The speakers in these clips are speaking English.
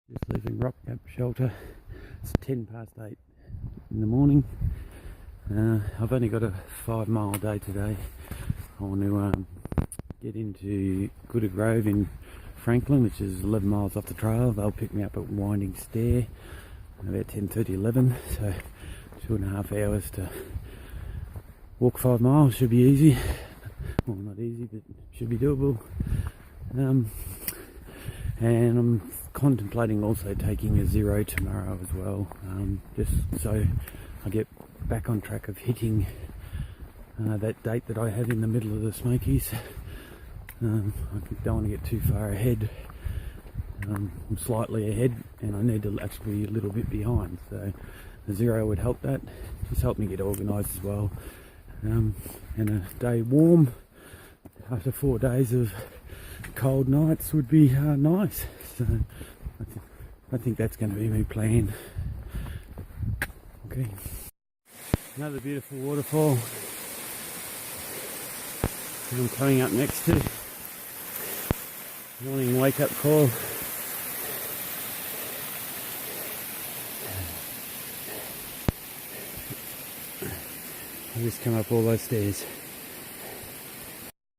Just leaving Rock Camp Shelter. It's 10 past 8 in the morning. I've only got a 5-mile day today. I want to get into Goethe Grove in Franklin, which is 11 miles off the trail. They'll pick me up at Winding Stair about 10:30, 11, so 2.5 hours to walk 5 miles. Should be easy. Well, not easy, but should be doable. And I'm contemplating also taking a zero tomorrow as well, just so I get back on track of hitting that date that I have in the middle of the Smokies. I don't want to get too far ahead. I'm slightly ahead and I need to actually be a little bit behind, so the zero would help that, just help me get organised as well. And a day warm after 4 days of cold nights would be nice, so I think that's going to be my plan. Okay, another beautiful waterfall I'm coming up next to. Morning wake up call. I just come up all those stairs.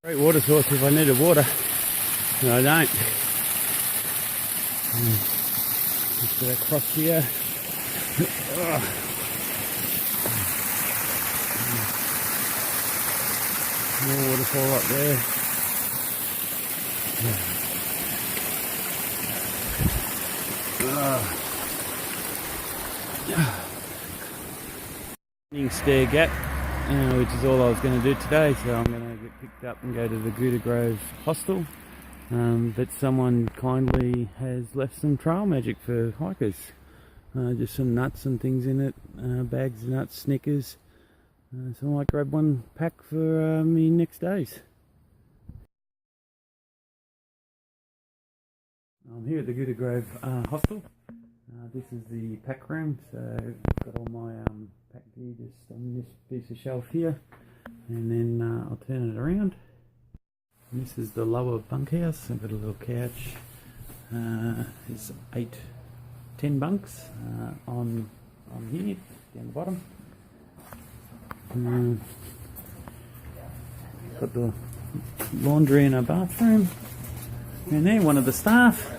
Great water source if I needed water. No, I don't. Just get across here. More waterfall up there. Stair gap, which is all I was going to do today, so I'm going to get picked up and go to the Goethe Hostel. But someone kindly has left some trail magic for hikers. Just some nuts and things in it, bags of nuts, Snickers. So I might grab one pack for me next days. I'm here at the Goethe Hostel. This is the pack room, so I've got all my pack gear just on this piece of shelf here, and then I'll turn it around. And this is the lower bunkhouse. I've got a little couch. There's 10 bunks on here, down the bottom. Got the laundry in a bathroom, and there, one of the staff.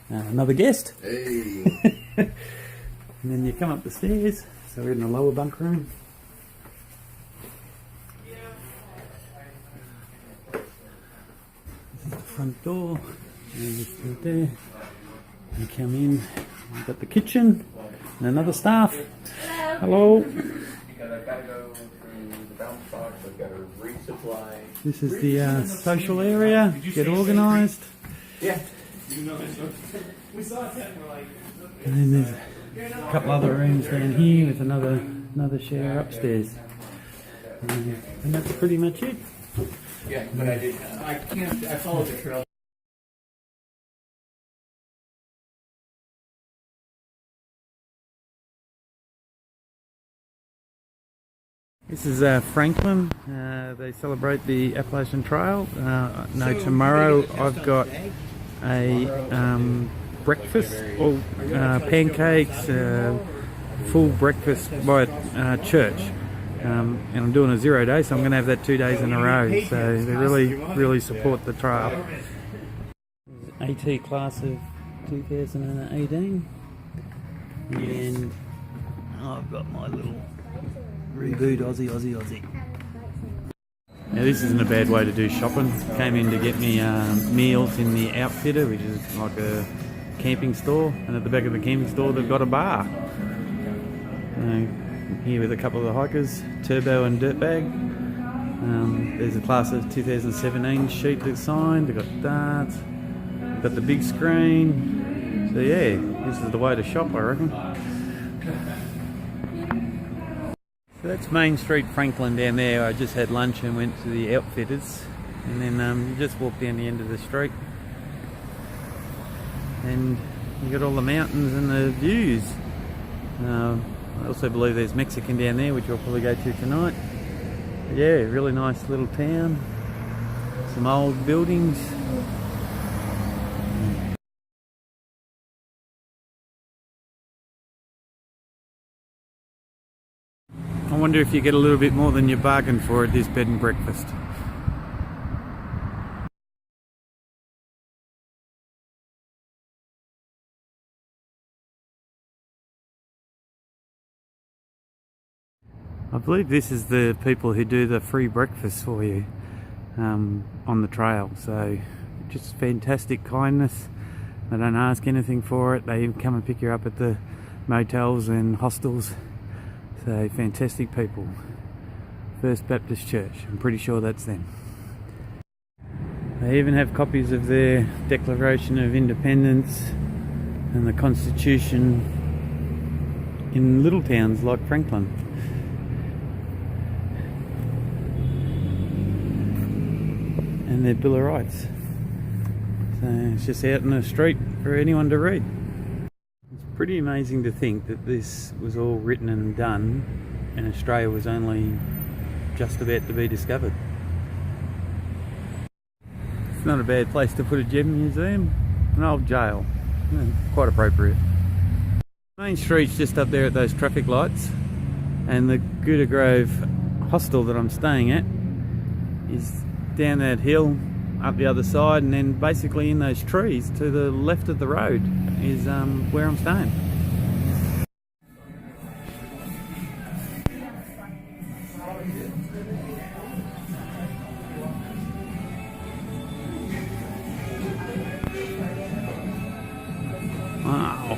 Another guest. Hey. And then you come up the stairs, so we're in the lower bunk room. This is the front door, and just through there. You come in, you've got the kitchen, and another staff. Hello. This is the social area. Get organised. Yeah. And then there's a couple other rooms down here with another shower upstairs. And that's pretty much it. Yeah, but I followed the trail. This is Franklin. They celebrate the Appalachian Trail. Tomorrow I've got a breakfast, all pancakes, full breakfast by church. And I'm doing a 0 day, so I'm going to have that 2 days in a row. So they really support the trail. AT class of 2018, and I've got my little Reboot Aussie. Now this isn't a bad way to do shopping. Came in to get me meals in the Outfitter, which is like a camping store, and at the back of the camping store they've got a bar. Here with a couple of the hikers, Turbo and Dirtbag. There's a class of 2017 sheet that's signed. They've got darts, they've got the big screen. So yeah, this is the way to shop, I reckon. So that's Main Street, Franklin down there. I just had lunch and went to the Outfitters, and then you just walk down the end of the street and you got all the mountains and the views. I also believe there's Mexican down there, which we'll probably go to tonight. But yeah, really nice little town, some old buildings. wonder if you get a little bit more than you bargained for at this bed and breakfast. I believe this is the people who do the free breakfast for you on the trail, so just fantastic kindness. They don't ask anything for it. They even come and pick you up at the motels and hostels. So fantastic people. First Baptist Church, I'm pretty sure that's them. They even have copies of their Declaration of Independence and the Constitution in little towns like Franklin. And their Bill of Rights. So it's just out in the street for anyone to read. It's pretty amazing to think that this was all written and done and Australia was only just about to be discovered. It's not a bad place to put a gem museum, an old jail, quite appropriate. Main street's just up there at those traffic lights, and the Goethe Hostel that I'm staying at is down that hill up the other side, and then basically in those trees to the left of the road is where I'm staying. Wow.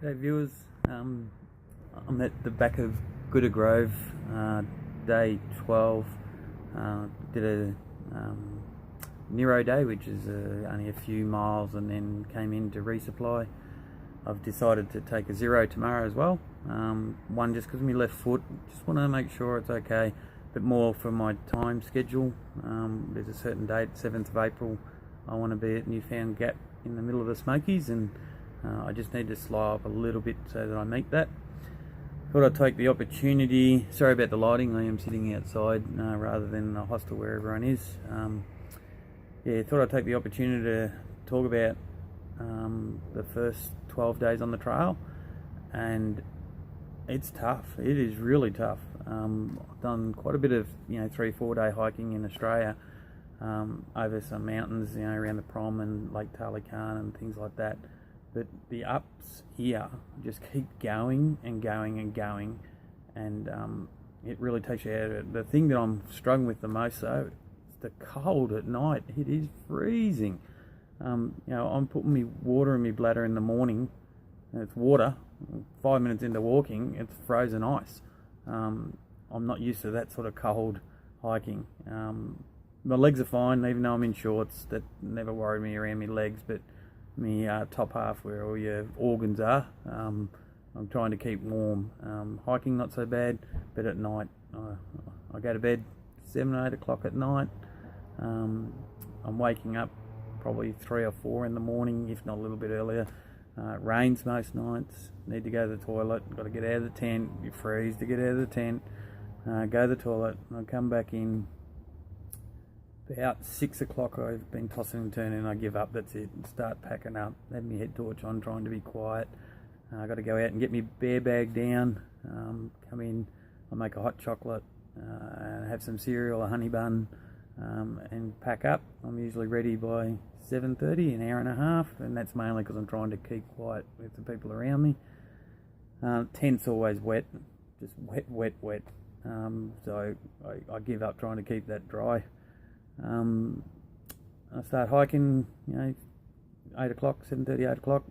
Hey viewers, I'm at the back of Goethe Grove, day 12. Did a Nero day, which is only a few miles, and then came in to resupply. I've decided to take a zero tomorrow as well. One, just because of my left foot, just want to make sure it's okay, but more for my time schedule. There's a certain date, 7th of April, I want to be at Newfound Gap in the middle of the Smokies, and I just need to slow up a little bit so that I meet that. Thought I'd take the opportunity, sorry about the lighting, I am sitting outside rather than the hostel where everyone is. Yeah, thought I'd take the opportunity to talk about the first 12 days on the trail, and it's tough. It is really tough. I've done quite a bit of 3-4 day hiking in Australia over some mountains, around the Prom and Lake Talican and things like that. But the ups here just keep going and going and going, and it really takes you out of it. The thing that I'm struggling with the most though is the cold at night. It is freezing. I'm putting me water in my bladder in the morning, and it's water. 5 minutes into walking, it's frozen ice. I'm not used to that sort of cold hiking. My legs are fine, even though I'm in shorts. That never worried me around my legs, but my top half, where all your organs are, I'm trying to keep warm. Hiking not so bad, but at night I go to bed 7 or 8 o'clock at night. I'm waking up probably 3 or 4 in the morning, if not a little bit earlier. It rains most nights, need to go to the toilet, got to get out of the tent, you freeze to get out of the tent, go to the toilet, I come back in. About 6 o'clock I've been tossing and turning, and I give up, that's it, start packing up, have my head torch on, trying to be quiet. I've got to go out and get my bear bag down, come in, I make a hot chocolate, have some cereal, a honey bun, and pack up. I'm usually ready by 7:30, an hour and a half, and that's mainly because I'm trying to keep quiet with the people around me. Tent's always wet, just wet, so I give up trying to keep that dry. I start hiking, 8 o'clock, 7:30, 8 o'clock,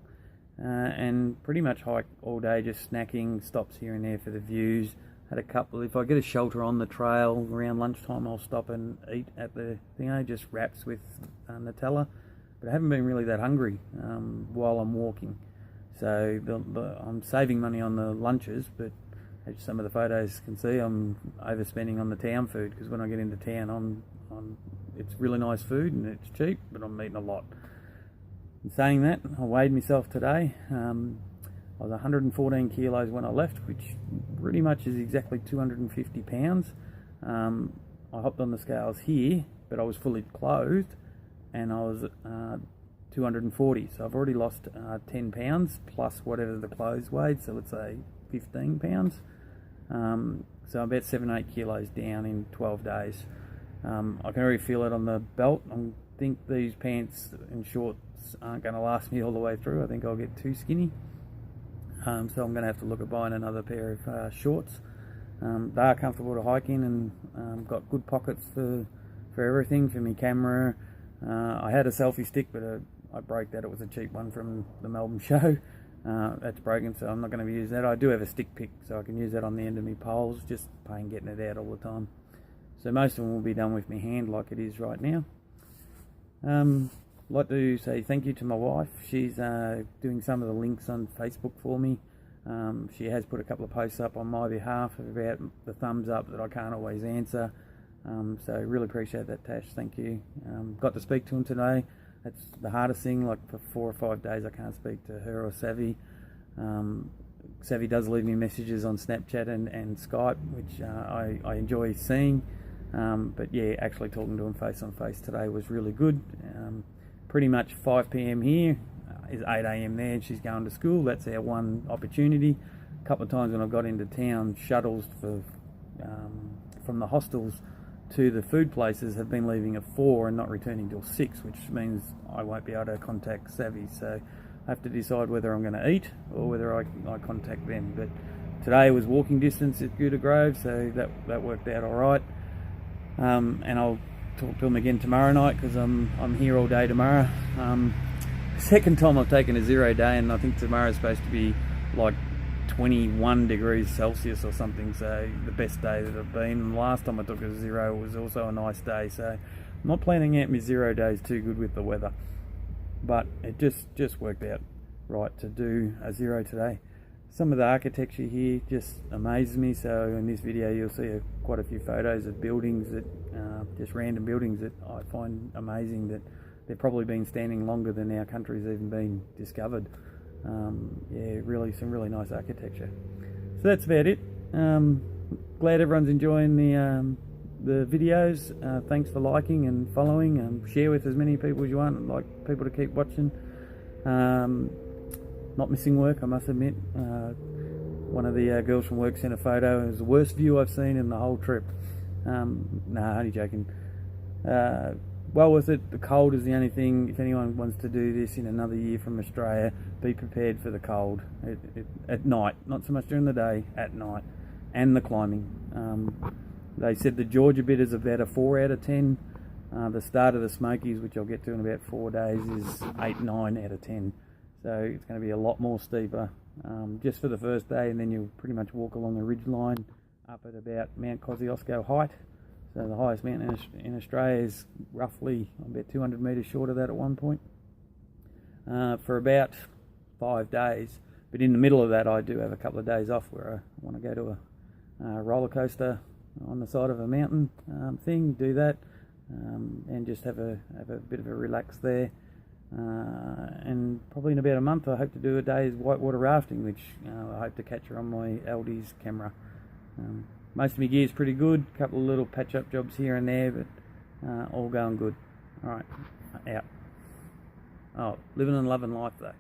and pretty much hike all day, just snacking, stops here and there for the views. Had a couple, if I get a shelter on the trail around lunchtime, I'll stop and eat at the just wraps with Nutella, but I haven't been really that hungry while I'm walking. So I'm saving money on the lunches, but as some of the photos can see, I'm overspending on the town food, because when I get into town, it's really nice food and it's cheap, but I'm eating a lot. In saying that, I weighed myself today. I was 114 kilos when I left, which pretty much is exactly 250 pounds. I hopped on the scales here, but I was fully clothed, and I was 240. So I've already lost 10 pounds plus whatever the clothes weighed, so let's say 15 pounds. So I'm about 7-8 kilos down in 12 days. I can already feel it on the belt. I think these pants and shorts aren't going to last me all the way through. I think I'll get too skinny. So I'm going to have to look at buying another pair of shorts. They are comfortable to hike in, and got good pockets for everything, for my camera. I had a selfie stick, but I broke that. It was a cheap one from the Melbourne show. That's broken, so I'm not going to use that. I do have a stick pick, so I can use that on the end of my poles, just pain getting it out all the time. So most of them will be done with my hand like it is right now. I'd like to say thank you to my wife. She's doing some of the links on Facebook for me. She has put a couple of posts up on my behalf about the thumbs up that I can't always answer. So really appreciate that, Tash. Thank you. Got to speak to him today. That's the hardest thing. Like for 4 or 5 days I can't speak to her or Savvy. Savvy does leave me messages on Snapchat and Skype, which I enjoy seeing. But yeah, actually talking to him face on face today was really good. Pretty much 5 p.m. here is 8 a.m. there, and she's going to school. That's our one opportunity. A couple of times when I've got into town, shuttles from the hostels to the food places have been leaving at 4 and not returning till 6, which means I won't be able to contact Savvy. So I have to decide whether I'm going to eat or whether I contact them. But today was walking distance at Goethe Grove, so that worked out all right. And I'll talk to him again tomorrow night, because I'm here all day tomorrow. Second time I've taken a 0 day, and I think tomorrow's supposed to be like 21 degrees Celsius or something, so the best day that I've been. And the last time I took a 0 was also a nice day, so I'm not planning out my 0 days too good with the weather, but it just worked out right to do a 0 today. Some of the architecture here just amazes me. So in this video you'll see quite a few photos of buildings that just random buildings that I find amazing, that they've probably been standing longer than our country's even been discovered. Yeah, really some really nice architecture. So that's about it. Glad everyone's enjoying the videos. Thanks for liking and following, and share with as many people as you want. I'd like people to keep watching. Not missing work, I must admit. One of the girls from work sent a photo. It was the worst view I've seen in the whole trip. Nah, only joking. Well worth it. The cold is the only thing. If anyone wants to do this in another year from Australia, be prepared for the cold at night. Not so much during the day, at night. And the climbing. They said the Georgia bit is about a 4 out of 10. The start of the Smokies, which I'll get to in about 4 days, is 8, 9 out of 10. So it's going to be a lot more steeper just for the first day, and then you'll pretty much walk along the ridge line up at about Mount Kosciuszko height. So the highest mountain in Australia is roughly about 200 metres short of that at one point, for about 5 days. But in the middle of that I do have a couple of days off where I want to go to a roller coaster on the side of a mountain thing, do that, and just have a bit of a relax there. And probably in about a month I hope to do a day's whitewater rafting, which I hope to capture on my LD's camera. Most of my gear's pretty good, a couple of little patch up jobs here and there, but all going good. Alright, out. Oh, living and loving life though.